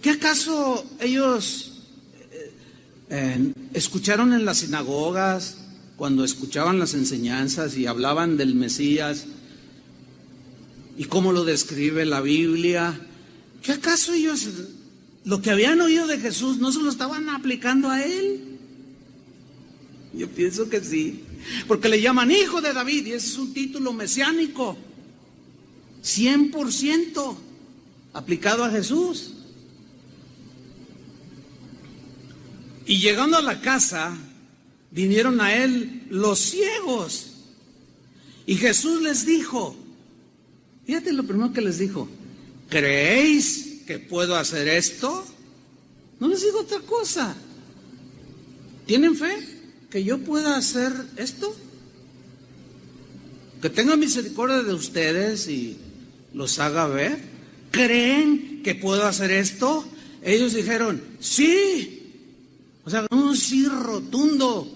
¿Qué acaso ellos escucharon en las sinagogas cuando escuchaban las enseñanzas y hablaban del Mesías y cómo lo describe la Biblia? ¿Qué acaso ellos lo que habían oído de Jesús no se lo estaban aplicando a él? Yo pienso que sí, porque le llaman hijo de David y ese es un título mesiánico 100% aplicado a Jesús. Y llegando a la casa, vinieron a él los ciegos. Y Jesús les dijo, fíjate lo primero que les dijo: ¿creéis que puedo hacer esto? No les digo otra cosa. ¿Tienen fe que yo pueda hacer esto? Que tenga misericordia de ustedes y los haga ver. ¿Creen que puedo hacer esto? Ellos dijeron, sí. O sea, un sí rotundo.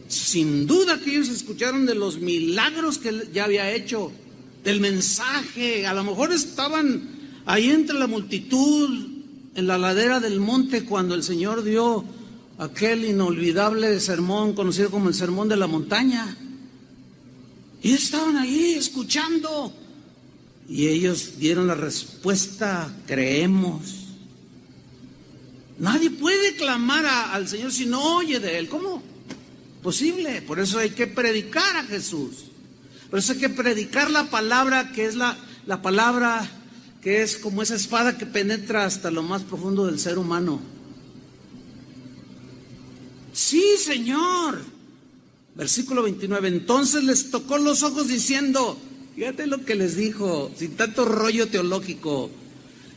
Sin duda que ellos escucharon de los milagros que él ya había hecho, del mensaje. A lo mejor estaban ahí entre la multitud, en la ladera del monte, cuando el Señor dio aquel inolvidable sermón conocido como el Sermón de la Montaña. Y estaban ahí escuchando. Y ellos dieron la respuesta: creemos. Nadie puede clamar al Señor si no oye de Él. ¿Cómo? Posible. Por eso hay que predicar a Jesús. Por eso hay que predicar la palabra, que es la palabra que es como esa espada que penetra hasta lo más profundo del ser humano. Sí, Señor. Versículo 29. Entonces les tocó los ojos diciendo, fíjate lo que les dijo, sin tanto rollo teológico: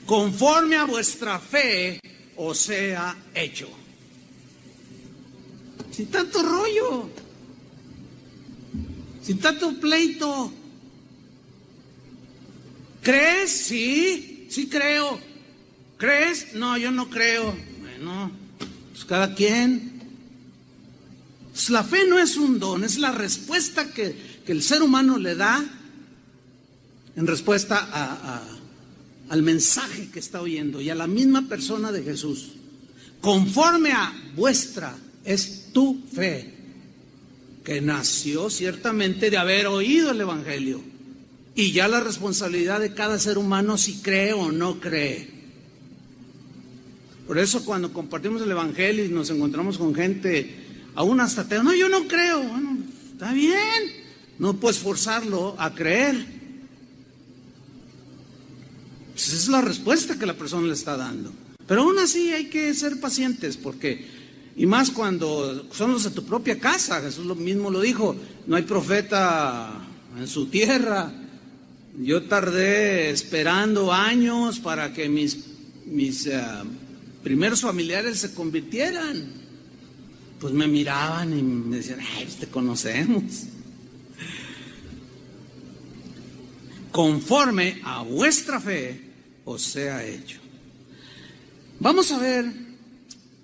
conforme a vuestra fe os sea hecho. Sin tanto rollo, sin tanto pleito. ¿Crees? Sí, sí creo. ¿Crees? No, yo no creo. Bueno, pues cada quien. Pues la fe no es un don, es la respuesta que el ser humano le da en respuesta al mensaje que está oyendo y a la misma persona de Jesús. Conforme a vuestra es tu fe, que nació ciertamente de haber oído el Evangelio, y ya la responsabilidad de cada ser humano si cree o no cree. Por eso cuando compartimos el Evangelio y nos encontramos con gente, aún hasta ateo, no, yo no creo. Bueno, está bien, no puedes forzarlo a creer. Esa es la respuesta que la persona le está dando. Pero aún así hay que ser pacientes, porque, y más cuando son los de tu propia casa, Jesús mismo lo dijo, no hay profeta en su tierra. Yo tardé esperando años para que mis primeros familiares se convirtieran. Pues me miraban y me decían, ay, pues te conocemos. Conforme a vuestra fe os sea hecho. Vamos a ver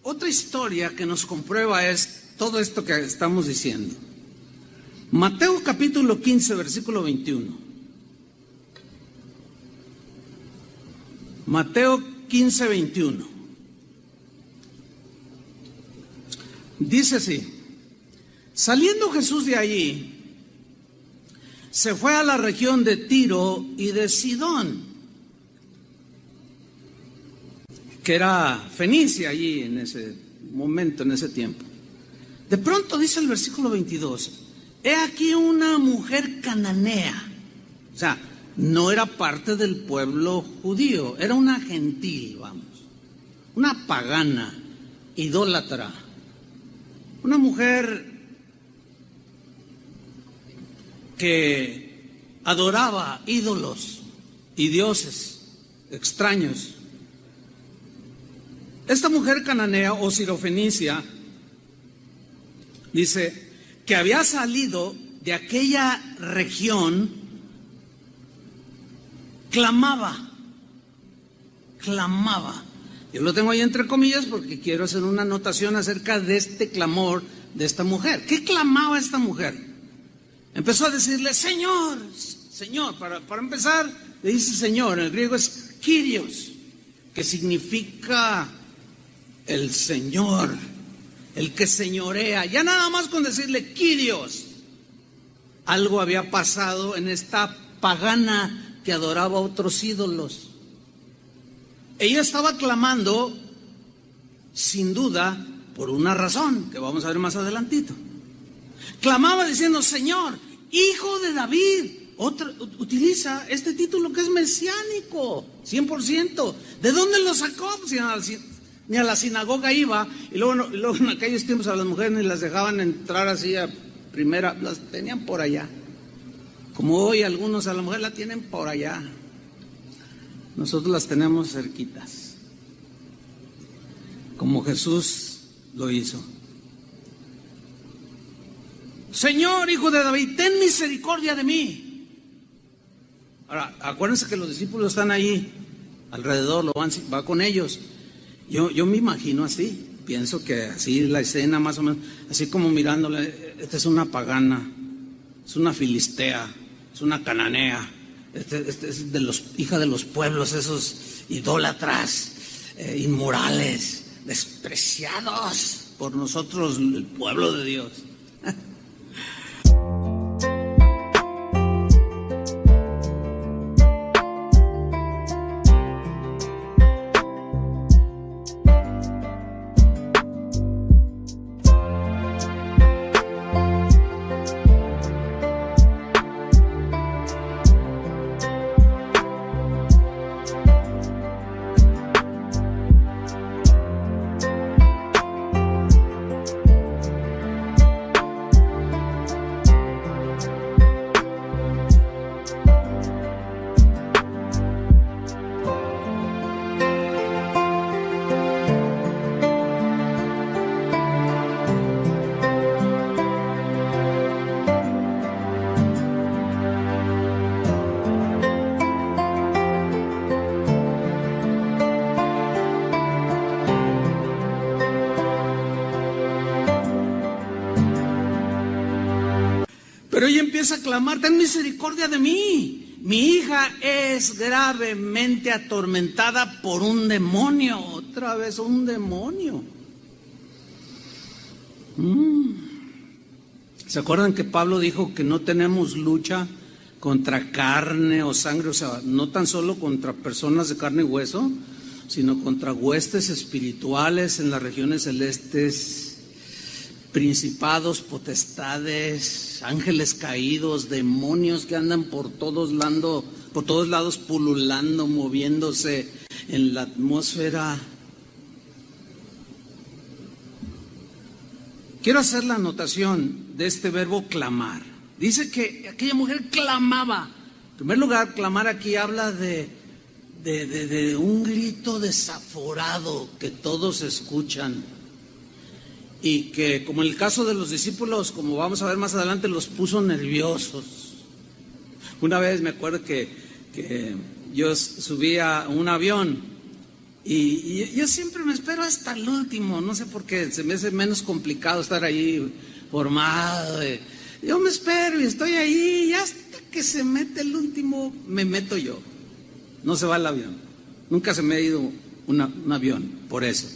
otra historia que nos comprueba todo esto que estamos diciendo. Mateo capítulo 15, versículo 21. Mateo 15, 21. Dice así: saliendo Jesús de allí, se fue a la región de Tiro y de Sidón, que era Fenicia allí en ese momento, en ese tiempo. De pronto dice el versículo 22, he aquí una mujer cananea. O sea, no era parte del pueblo judío, era una gentil, vamos, una pagana, idólatra, una mujer que adoraba ídolos y dioses extraños. Esta mujer cananea o sirofenicia dice que había salido de aquella región, clamaba. Yo lo tengo ahí entre comillas porque quiero hacer una anotación acerca de este clamor de esta mujer. ¿Qué clamaba esta mujer? Empezó a decirle, Señor, Señor, para empezar, le dice Señor, en el griego es Kyrios, que significa el Señor, el que señorea. Ya nada más con decirle Kyrios, algo había pasado en esta pagana que adoraba a otros ídolos. Ella estaba clamando, sin duda, por una razón, que vamos a ver más adelantito. Clamaba diciendo, Señor, Hijo de David. Utiliza este título que es mesiánico, 100%. ¿De dónde lo sacó? Pues ni a la sinagoga iba, y luego en aquellos tiempos a las mujeres ni las dejaban entrar así a primera, las tenían por allá. Como hoy algunos a la mujer la tienen por allá. Nosotros las tenemos cerquitas, como Jesús lo hizo. Señor, Hijo de David, ten misericordia de mí. Ahora, acuérdense que los discípulos están ahí alrededor, va con ellos. Yo me imagino así, pienso que así la escena más o menos, así como mirándole, esta es una pagana, es una filistea, es una cananea, este es hija de los pueblos, esos idólatras, inmorales, despreciados por nosotros, el pueblo de Dios. Pero ella empieza a clamar, ten misericordia de mí. Mi hija es gravemente atormentada por un demonio. Otra vez un demonio. ¿Se acuerdan que Pablo dijo que no tenemos lucha contra carne o sangre? O sea, no tan solo contra personas de carne y hueso, sino contra huestes espirituales en las regiones celestes, principados, potestades, ángeles caídos, demonios que andan por todos lados pululando, moviéndose en la atmósfera. Quiero hacer la anotación de este verbo clamar. Dice que aquella mujer clamaba. En primer lugar, clamar aquí habla de un grito desaforado que todos escuchan. Y que, como en el caso de los discípulos, como vamos a ver más adelante, los puso nerviosos. Una vez me acuerdo que yo subí a un avión y yo siempre me espero hasta el último, no sé por qué, se me hace menos complicado estar ahí formado. Yo me espero y estoy ahí y hasta que se mete el último me meto yo. No se va el avión. Nunca se me ha ido un avión por eso.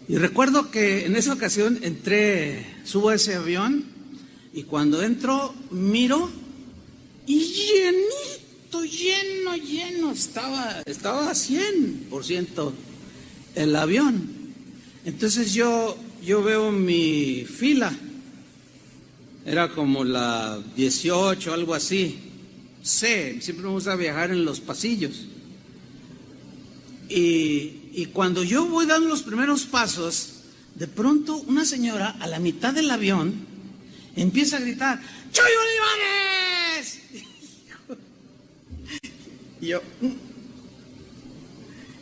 Y recuerdo que en esa ocasión subo a ese avión y cuando entro miro y llenito, lleno, estaba a 100% el avión. Entonces yo veo mi fila, era como la 18, algo así, C, siempre me gusta viajar en los pasillos. Y cuando yo voy dando los primeros pasos, de pronto una señora a la mitad del avión empieza a gritar: ¡Chuy Olivares! Y yo,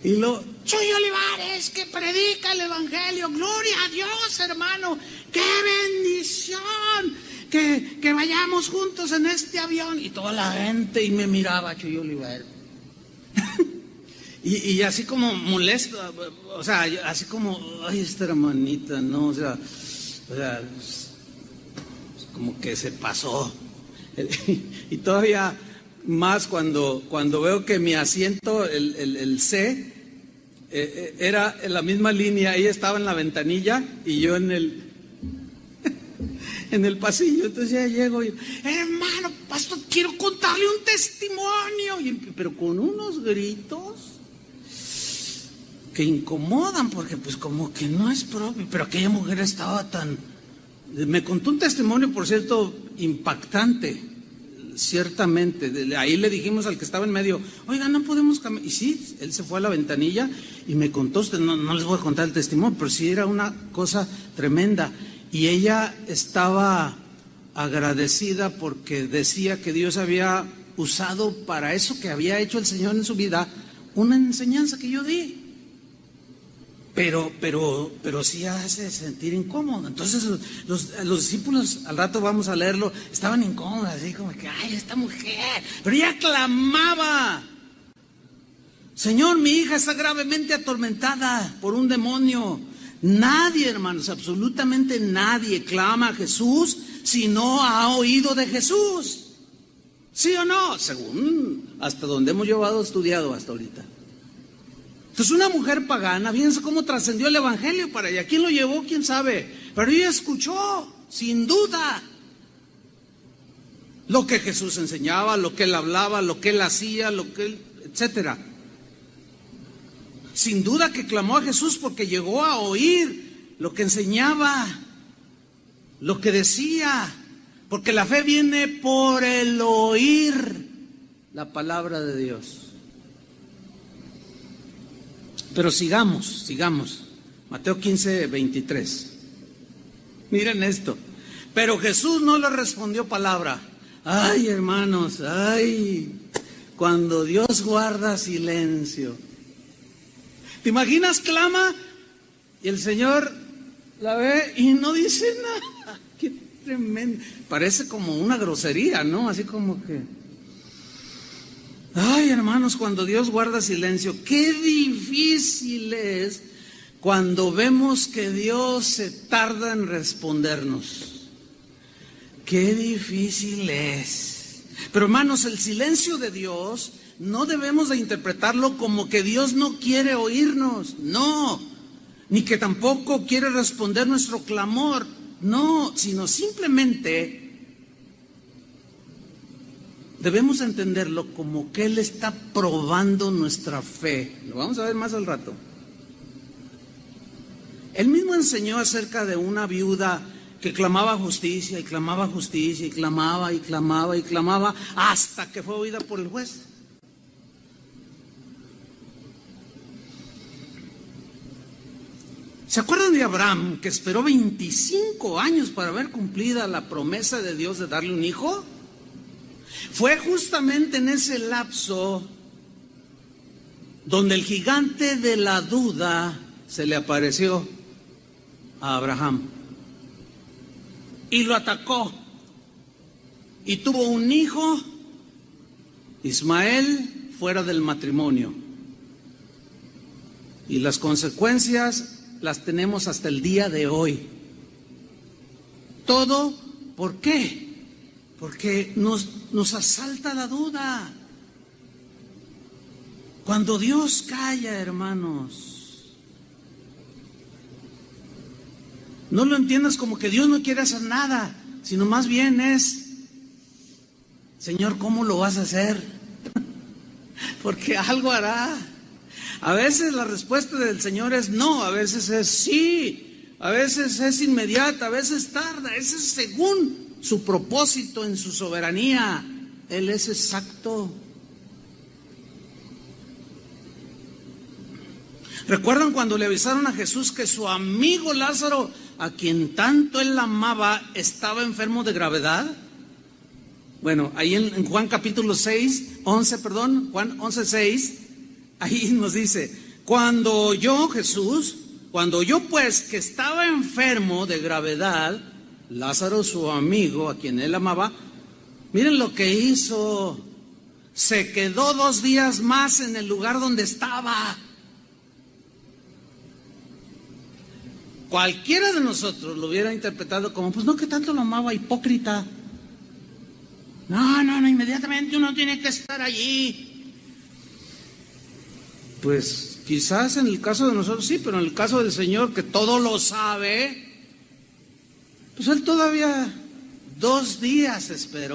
y lo, Chuy Olivares, que predica el evangelio, gloria a Dios, hermano, qué bendición, que vayamos juntos en este avión. Y toda la gente, y me miraba Chuy Olivares. Y así como molesto, o sea, así como, ay, esta hermanita, no, o sea, como que se pasó. Y todavía más cuando veo que mi asiento, el C, era en la misma línea. Ella estaba en la ventanilla y yo en el pasillo. Entonces ya llego y, hermano, pastor, quiero contarle un testimonio. Pero con unos gritos que incomodan, porque pues como que no es propio. Pero aquella mujer estaba me contó un testimonio, por cierto, impactante, ciertamente. Ahí le dijimos al que estaba en medio, oiga, no podemos cambiar. Y sí, él se fue a la ventanilla y me contó, no les voy a contar el testimonio, pero sí era una cosa tremenda. Y ella estaba agradecida porque decía que Dios había usado para eso que había hecho el Señor en su vida, una enseñanza que yo di. Pero sí hace sentir incómodo. Entonces los discípulos, al rato vamos a leerlo, estaban incómodos, así como que, ay, esta mujer. Pero ella clamaba: Señor, mi hija está gravemente atormentada por un demonio. Nadie, hermanos, absolutamente nadie clama a Jesús si no ha oído de Jesús. ¿Sí o no? Según hasta donde hemos estudiado hasta ahorita. Entonces una mujer pagana, fíjense cómo trascendió el evangelio para ella. ¿Quién lo llevó? ¿Quién sabe? Pero ella escuchó, sin duda, lo que Jesús enseñaba, lo que él hablaba, lo que él hacía, etcétera. Sin duda que clamó a Jesús porque llegó a oír lo que enseñaba, lo que decía, porque la fe viene por el oír la palabra de Dios. Pero sigamos. Mateo 15, 23. Miren esto. Pero Jesús no le respondió palabra. Ay, hermanos, ay, cuando Dios guarda silencio. ¿Te imaginas? Clama y el Señor la ve y no dice nada. Qué tremendo. Parece como una grosería, ¿no? Así como que... Ay, hermanos, cuando Dios guarda silencio, qué difícil es cuando vemos que Dios se tarda en respondernos. Qué difícil es. Pero hermanos, el silencio de Dios no debemos de interpretarlo como que Dios no quiere oírnos, no, ni que tampoco quiere responder nuestro clamor, no, sino simplemente debemos entenderlo como que Él está probando nuestra fe. Lo vamos a ver más al rato. Él mismo enseñó acerca de una viuda que clamaba justicia y clamaba justicia y clamaba y clamaba y clamaba hasta que fue oída por el juez. ¿Se acuerdan de Abraham, que esperó 25 años para ver cumplida la promesa de Dios de darle un hijo? Fue justamente en ese lapso donde el gigante de la duda se le apareció a Abraham y lo atacó y tuvo un hijo, Ismael, fuera del matrimonio, y las consecuencias las tenemos hasta el día de hoy. Todo, ¿por qué? Porque nos asalta la duda. Cuando Dios calla, hermanos, no lo entiendas como que Dios no quiere hacer nada, sino más bien es: Señor, ¿cómo lo vas a hacer? Porque algo hará. A veces la respuesta del Señor es no, a veces es sí, a veces es inmediata, a veces tarda. Ese es según su propósito en su soberanía. Él es exacto. ¿Recuerdan cuando le avisaron a Jesús que su amigo Lázaro, a quien tanto él amaba, estaba enfermo de gravedad? Bueno, ahí en Juan capítulo 11, Juan 11:6, ahí nos dice, cuando yo, Jesús, pues que estaba enfermo de gravedad, Lázaro, su amigo, a quien él amaba, miren lo que hizo, se quedó 2 días más en el lugar donde estaba. Cualquiera de nosotros lo hubiera interpretado como, pues no, que tanto lo amaba, hipócrita. No, inmediatamente uno tiene que estar allí. Pues quizás en el caso de nosotros sí, pero en el caso del Señor, que todo lo sabe, pues Él todavía 2 días esperó.